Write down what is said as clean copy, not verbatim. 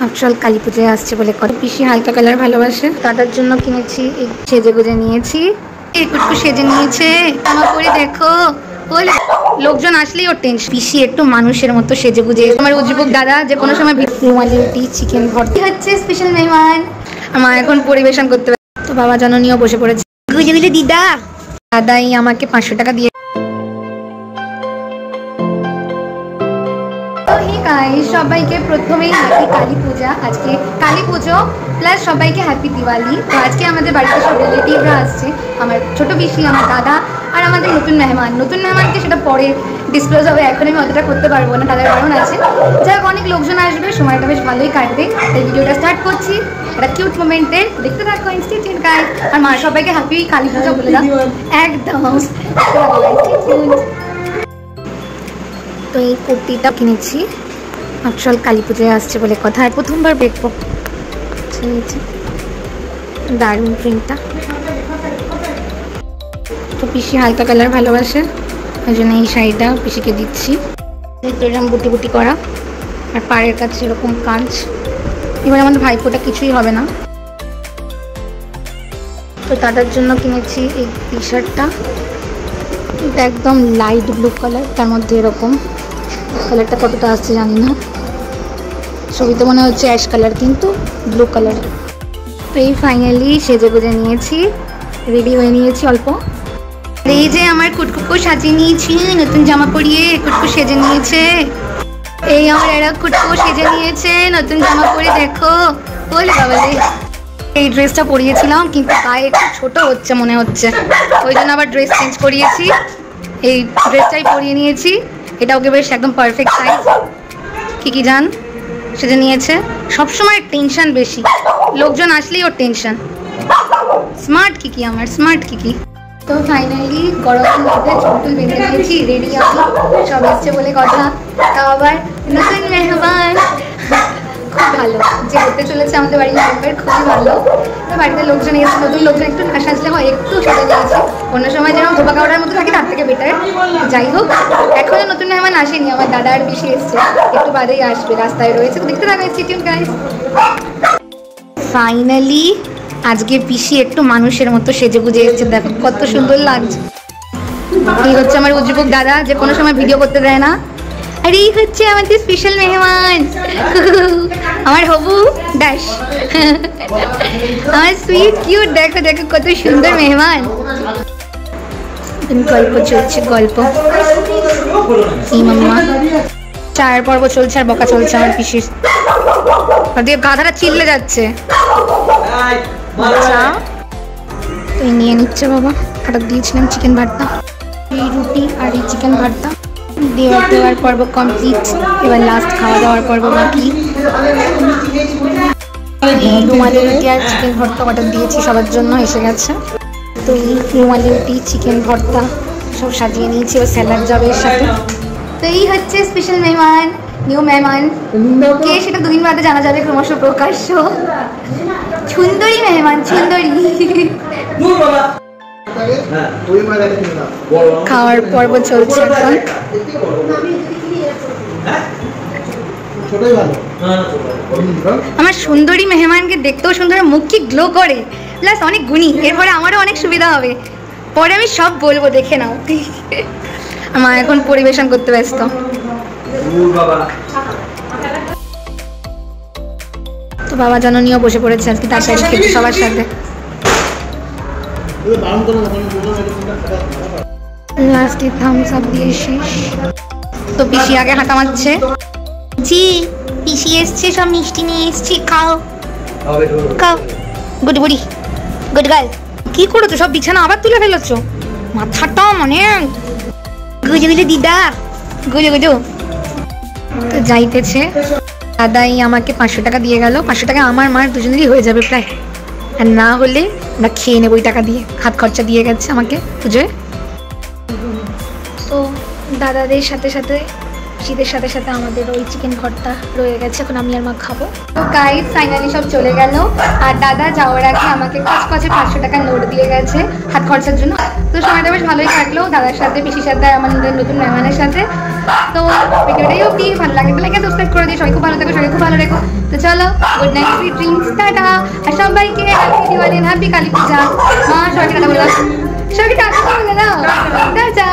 আফসল কালী পুজোয় আসছে বলে করে পিসি হালকা কালার ভালোবাসে, দাদার জন্য কিনেছি। এই সেজে গুজে নিয়েছি, একটু সেজে নিয়েছে আমার করে দেখো। লোকজন আসলেই ওর টেনশন। পিসি একটু মানুষের মতো সেজে গুজে আমার উজ্জীবক দাদা যে কোনো সময় রুমালি রুটি চিকেন ভর্তি হচ্ছে স্পেশাল মেহমান আমার এখন পরিবেশন করতে পারে। তো বাবা জননীয় বসে পড়েছে গুজে গুজে। দিদা দাদাই আমাকে 500 টাকা দিয়ে। সবাইকে প্রথমেই হ্যাপি কালী পূজা। আজকে কালী পুজো প্লাস সবাইকে হ্যাপি দিওয়ালি। তো আজকে আমাদের বাড়িতে সব রিলেটিভরা আসছে, আমার ছোট পিসি, আমার দাদা আর আমাদের নতুন মেহমানকে সেটা পরে ডিসক্লোজ হবে, এখন আমি অতটা করতে পারবো না, তাদের কারণ আছে। যাই হোক, অনেক লোকজন আসবে, সময়টা বেশ ভালোই কাটবে। তাই ভিডিওটা স্টার্ট করছি একটা কিউট মোমেন্টে, দেখতে থাকো ইনস্টিটিউট গাইড। আর মা সবাইকে হ্যাপি কালী পূজা বলে দাও একদম। তো এই কুর্তিটা কিনেছি আফসল কালী পুজোয় আসছে বলে কথা, আর প্রথমবার দেখবো। দারুণ প্রিন্টটা। তো পিসি হালকা কালার ভালোবাসে, ওই জন্য এই শাড়িটা পিসিকে দিচ্ছি। এরকম বুটি বুটি করা আর পাড়ের কাছে এরকম কাজ। এবার আমাদের ভাইপোটা কিছুই হবে না। তো দাদার জন্য কিনেছি এই টি শার্টটা, এটা একদম লাইট ব্লু কালার, তার মধ্যে এরকম কালারটা কতটা আসছে জানি না, ছবিতে মনে হচ্ছে অ্যাশ কালার কিন্তু ব্লু কালার। তো এই ফাইনালি সেজে গুজে নিয়েছি, রেডি হয়ে নিয়েছি অল্প। এই যে আমার কুটকুকু সাজিয়ে নিয়েছি, নতুন জামা পরিয়ে কুটকু সেজে নিয়েছে। এই আমার এরা কুটকু সেজে নিয়েছে নতুন জামা পরে, দেখো বলে বাবা। এই ড্রেসটা পরিয়েছিলাম কিন্তু গায়ে একটু ছোট হচ্ছে মনে হচ্ছে, ওই জন্য আবার ড্রেস চেঞ্জ করিয়েছি। এই ড্রেসটাই পরিয়ে নিয়েছি, এটা ওকে বেশ একদম পারফেক্ট সাইজ। কি জান সেজে নিয়েছে, সবসময় টেনশন বেশি, লোকজন আসলেই ওর টেনশন। স্মার্ট কি আমার স্মার্ট কি। তো ফাইনালি গরমের মধ্যে চুল বেঁধে নিয়েছি, রেডি আমি, সব এসছে বলে কথা। তাও আবার নতুন মেহমান, খুব ভালো যে হতে চলেছে আমাদের বাড়ির মেম্বার, খুবই ভালো। তো বাড়িতে লোকজন এসে, নতুন লোকজন একটু না সাজলে হয়, একটু সেজে নিয়েছি। অন্য সময় যেরকম ধোপা কাউড়ার মতো থাকে তার থেকে বেটার। যাই হোক, এখনো নতুন মেহমান আসেনি, আমার দাদা আর পিসি এসছে, একটু বাদেই আসবে, রাস্তায় রয়েছে। তো দেখতে থাকো ইনস্টিটিউট গাইস। ফাইনালি আজকে পিসি একটু মানুষের মতো সেজে গুজে এসছে, দেখো কত সুন্দর লাগছে। এই হচ্ছে আমার উজ্জীবক দাদা যে কোনো সময় ভিডিও করতে দেয় না, আর এই হচ্ছে আমাদের স্পেশাল মেহমান আমার হবু ড্যাশ, আমার সুইট কিউট। দেখো দেখো কত সুন্দর মেহমান। গল্প চলছে, গল্প। এই মাম্মা চায়ের পর্ব চলছে আর বকা চলছে আমার পিসির, গাধাটা চিল্লে যাচ্ছে। আচ্ছা তো নিয়ে নিচ্ছে বাবা। অর্ডার দিয়েছিলাম চিকেন ভর্তা, এই রুটি আর এই চিকেন ভর্তা। দেওয়ার পর্ব কমপ্লিট, এবার লাস্ট খাওয়া দাওয়ার পর্ব বাকি। রুমালি রুটি আর চিকেন ভর্তা অর্ডার দিয়েছি সবার জন্য, এসে গেছে। তো এই রুমালি রুটি চিকেন ভর্তা সব সাজিয়ে নিয়েছি, ও স্যালাড যাবে এর সাথে। তো এই হচ্ছে স্পেশাল মেহমান, নিউ মেহমান কে সেটা 2 দিন বাদে জানা যাবে, ক্রমশ প্রকাশ্য। সুন্দরী মেহমান, সুন্দরী। খাওয়ার পর্ব চলছে এখন। আমার সুন্দরী মেহমানকে দেখতেও সুন্দর, মুখ কি গ্লো করে, প্লাস অনেক গুণী। এরপরে আমারও অনেক সুবিধা হবে, পরে আমি সব বলবো, দেখে নাও। আমার এখন পরিবেশন করতে ব্যস্ত। তো বাবা জননীয় বসে পড়েছে আজকে তার সাথে খেতে সবার সাথে। লাস্টে থামস আপ দিয়ে শেষ। তো পিসি আগে হাঁটা মারছে। জি পিসি এসছে, সব মিষ্টি নিয়ে এসছি, খাও খাও। গুড বুড়ি, গুড গার্ল। কি করেছো, সব বিছানা আবার তুলে ফেলেছো, মাথাটা মানে গুজে গুজে। দিদা গুজে গুজো। তো যাইতেছে, দাদাই আমাকে 500 টাকা দিয়ে গেল। 500 টাকা আমার মার দুজনেরই হয়ে যাবে প্রায়, আর না হলে আমরা খেয়ে নেবো ওই টাকা দিয়ে। হাত খরচা দিয়ে গেছে আমাকে পুজোয়। তো দাদাদের সাথে সাথে শীতের সাথে সাথে আমাদের ওই চিকেন ভর্তা রয়ে গেছে, এখন আমি আর মা খাবো। তো গাইস ফাইনালি সব চলে গেল, আর দাদা যাওয়ার আগে আমাকে কচকচে 500 টাকা নোট দিয়ে গেছে হাত খরচার জন্য। তো সময়টা বেশ ভালোই কাটলো দাদার সাথে, পিসির সাথে, আমাদের নতুন মেহমানের সাথে। তো ভিডিওটাই অবধি ভালো লাগে তাহলে সাবস্ক্রাইব করে দিই। সবাই খুব ভালো থাকো, সবাই খুব ভালো রেখো। তো চলো, good night, sweet dreams, tata. আর সবাইকে হ্যাপি দিওয়ালি, হ্যাপি কালী পূজা। মা সবাইকে টাটা বলে দাও, সবাইকে টাটা বলে দাও, টাটা।